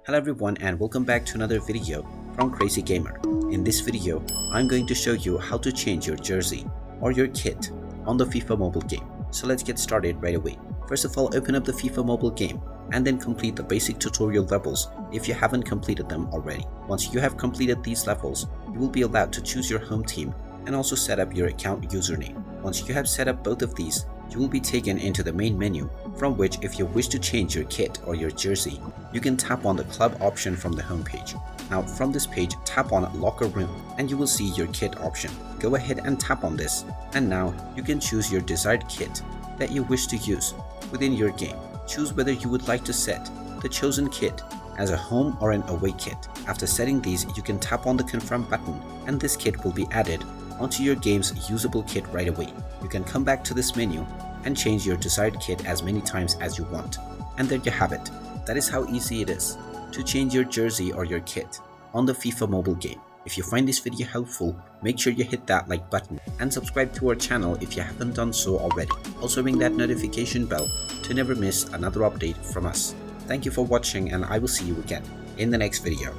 Hello everyone and welcome back to another video from Crazy Gamer. In this video, I'm going to show you how to change your jersey or your kit on the FIFA mobile game. So let's get started right away. First of all, open up the FIFA mobile game and then complete the basic tutorial levels if you haven't completed them already. Once you have completed these levels, you will be allowed to choose your home team and also set up your account username. Once you have set up both of these, you will be taken into the main menu, from which if you wish to change your kit or your jersey, you can tap on the club option from the home page. Now from this page, tap on locker room and you will see your kit option. Go ahead and tap on this, and now you can choose your desired kit that you wish to use within your game. Choose whether you would like to set the chosen kit as a home or an away kit. After setting these, you can tap on the confirm button and this kit will be added onto your game's usable kit right away. You can come back to this menu and change your desired kit as many times as you want. And there you have it. That is how easy it is to change your jersey or your kit on the FIFA mobile game. If you find this video helpful, make sure you hit that like button and subscribe to our channel if you haven't done so already. Also ring that notification bell to never miss another update from us. Thank you for watching and I will see you again in the next video.